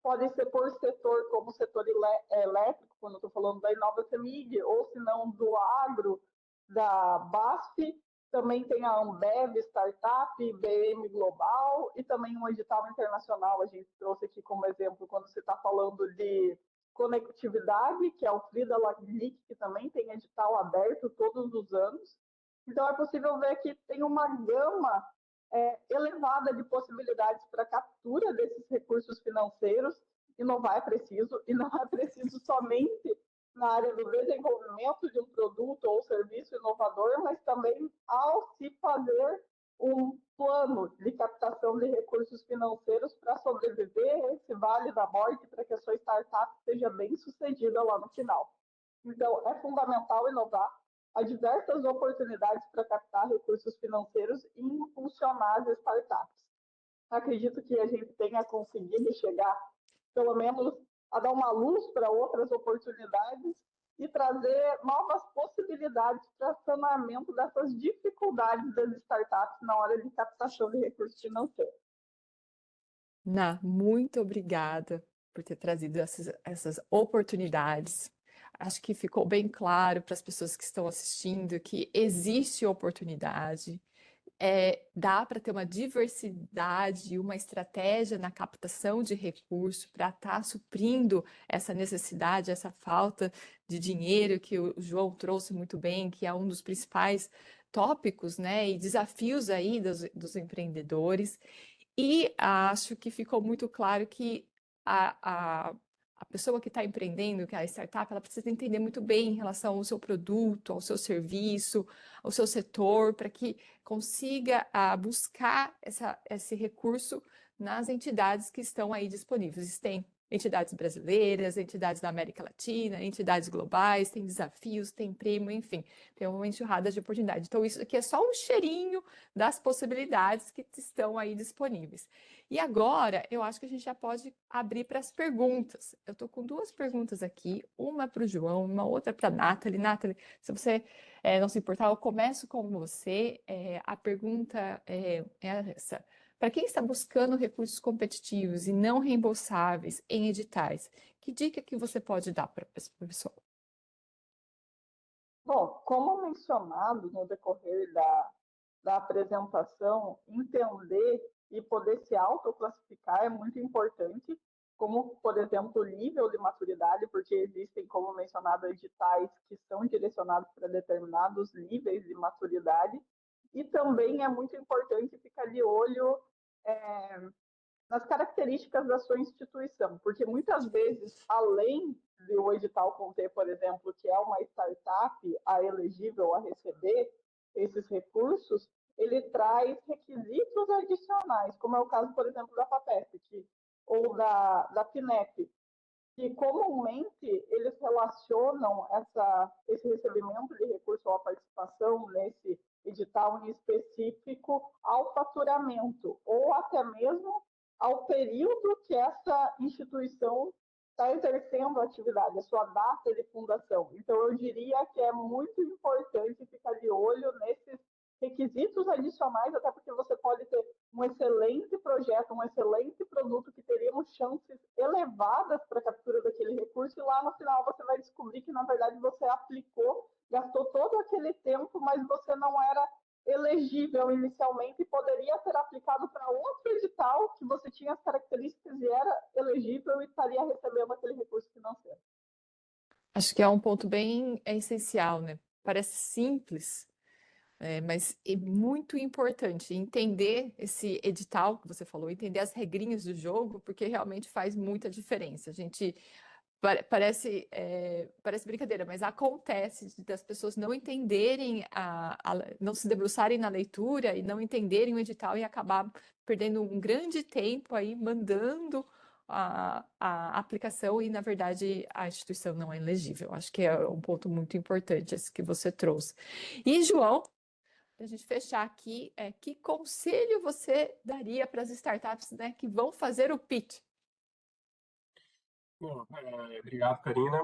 Podem ser por setor, como o setor elétrico, quando eu estou falando da Inova Semig, ou se não do agro, da BASF. Também tem a Ambev Startup, IBM Global, e também um edital internacional, a gente trouxe aqui como exemplo, quando você está falando de conectividade, que é o Frida Lagnick, que também tem edital aberto todos os anos. Então, é possível ver que tem uma gama elevada de possibilidades para captura desses recursos financeiros. Inovar é preciso, e não é preciso somente na área do desenvolvimento de um produto ou serviço inovador, mas também ao se fazer um plano de captação de recursos financeiros para sobreviver a esse vale da morte, para que a sua startup seja bem sucedida lá no final. Então, é fundamental inovar. Há diversas oportunidades para captar recursos financeiros e impulsionar as startups. Acredito que a gente tenha conseguido chegar, pelo menos, a dar uma luz para outras oportunidades e trazer novas possibilidades para saneamento dessas dificuldades das startups na hora de captação de recursos financeiros. Muito obrigada por ter trazido essas oportunidades. Acho que ficou bem claro para as pessoas que estão assistindo que existe oportunidade, dá para ter uma diversidade, uma estratégia na captação de recursos para estar suprindo essa necessidade, essa falta de dinheiro que o João trouxe muito bem, que é um dos principais tópicos, né, e desafios aí dos empreendedores. E acho que ficou muito claro que a pessoa que está empreendendo, que é a startup, ela precisa entender muito bem em relação ao seu produto, ao seu serviço, ao seu setor, para que consiga buscar esse recurso nas entidades que estão aí disponíveis. Tem entidades brasileiras, entidades da América Latina, entidades globais, tem desafios, tem prêmio, enfim, tem uma enxurrada de oportunidades. Então, isso aqui é só um cheirinho das possibilidades que estão aí disponíveis. E agora, eu acho que a gente já pode abrir para as perguntas. Eu estou com duas perguntas aqui, uma para o João, uma outra para a Nathalie. Nathalie, se você não se importar, eu começo com você. A pergunta é essa. Para quem está buscando recursos competitivos e não reembolsáveis em editais, que dica que você pode dar para a pessoa? Bom, como mencionado no decorrer da apresentação, entender e poder se autoclassificar é muito importante, como, por exemplo, o nível de maturidade, porque existem, como mencionado, editais que são direcionados para determinados níveis de maturidade, e também é muito importante ficar de olho nas características da sua instituição, porque muitas vezes, além do edital conter, por exemplo, que é uma startup elegível a receber esses recursos, ele traz requisitos adicionais, como é o caso, por exemplo, da FAPESP ou da FINEP, que comumente eles relacionam esse recebimento de recurso ou a participação nesse edital em específico ao faturamento, ou até mesmo ao período que essa instituição está exercendo a atividade, a sua data de fundação. Então, eu diria que é muito importante ficar de olho nesses requisitos adicionais, até porque você pode ter um excelente projeto, um excelente produto que teríamos chances elevadas para a captura daquele recurso, e lá no final você vai descobrir que, na verdade, você aplicou, gastou todo aquele tempo, mas você não era elegível inicialmente e poderia ter aplicado para outro edital que você tinha as características e era elegível e estaria recebendo aquele recurso financeiro. Acho que é um ponto bem essencial, né? Parece simples, mas é muito importante entender esse edital que você falou, entender as regrinhas do jogo, porque realmente faz muita diferença. A gente parece brincadeira, mas acontece das pessoas não entenderem, não se debruçarem na leitura e não entenderem o edital e acabar perdendo um grande tempo aí mandando a aplicação e, na verdade, a instituição não é elegível. Acho que é um ponto muito importante esse que você trouxe. E, João, para a gente fechar aqui, que conselho você daria para as startups, né, que vão fazer o pitch? Bom, obrigado, Karina.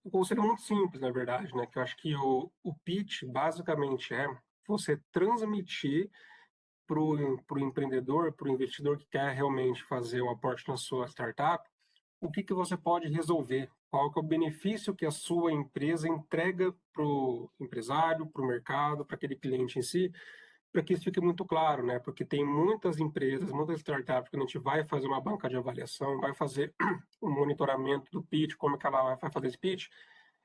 Um conselho muito simples, na verdade, né? Que eu acho que o pitch basicamente é você transmitir para o empreendedor, para o investidor que quer realmente fazer um aporte na sua startup, o que você pode resolver, qual que é o benefício que a sua empresa entrega para o empresário, para o mercado, para aquele cliente em si, para que isso fique muito claro, né? Porque tem muitas empresas, muitas startups, quando a gente vai fazer uma banca de avaliação, vai fazer um monitoramento do pitch, como que ela vai fazer esse pitch,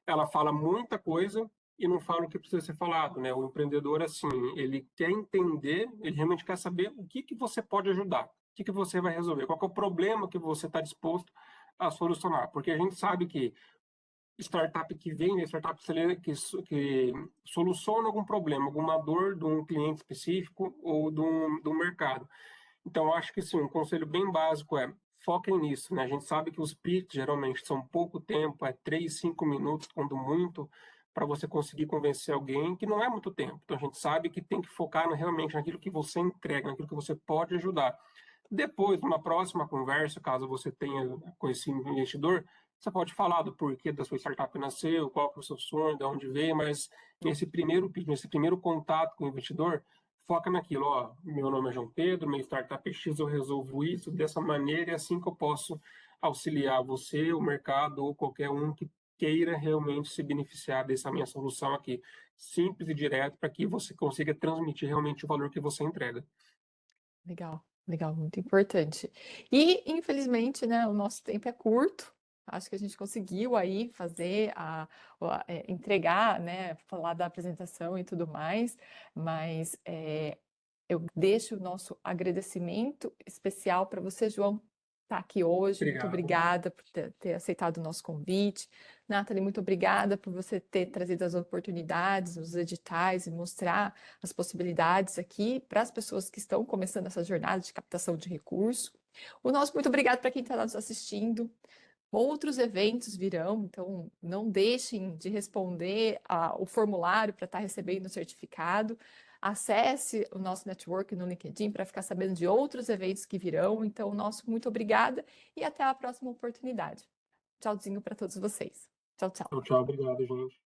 ela fala muita coisa, e não fala o que precisa ser falado, né? O empreendedor, assim, ele quer entender, ele realmente quer saber o que você pode ajudar, o que você vai resolver, qual que é o problema que você está disposto a solucionar, porque a gente sabe que startup que vem, startup que soluciona algum problema, alguma dor de um cliente específico ou de um mercado. Então, acho que sim, um conselho bem básico é foquem nisso, né? A gente sabe que os pitches geralmente são pouco tempo, é 3, 5 minutos, quando muito, para você conseguir convencer alguém, que não é muito tempo. Então, a gente sabe que tem que focar realmente naquilo que você entrega, naquilo que você pode ajudar. Depois, numa próxima conversa, caso você tenha com esse investidor, você pode falar do porquê da sua startup nasceu, qual que é o seu sonho, de onde veio, mas nesse primeiro pitch, nesse primeiro contato com o investidor, foca naquilo, ó, meu nome é João Pedro, minha startup é X, eu resolvo isso dessa maneira, é assim que eu posso auxiliar você, o mercado ou qualquer um que queira realmente se beneficiar dessa minha solução aqui, simples e direto, para que você consiga transmitir realmente o valor que você entrega. Legal, legal, muito importante. E, infelizmente, né, o nosso tempo é curto. Acho que a gente conseguiu aí fazer entregar, né, falar da apresentação e tudo mais, mas eu deixo o nosso agradecimento especial para você, João, estar aqui hoje. Muito Obrigado. obrigada por ter aceitado o nosso convite. Nathalie, muito obrigada por você ter trazido as oportunidades, os editais e mostrar as possibilidades aqui para as pessoas que estão começando essa jornada de captação de recurso. O nosso muito obrigado para quem está nos assistindo. Outros eventos virão, então não deixem de responder o formulário para estar recebendo o certificado. Acesse o nosso network no LinkedIn para ficar sabendo de outros eventos que virão. Então, nosso muito obrigada e até a próxima oportunidade. Tchauzinho para todos vocês. Tchau, tchau. Tchau, obrigado, gente.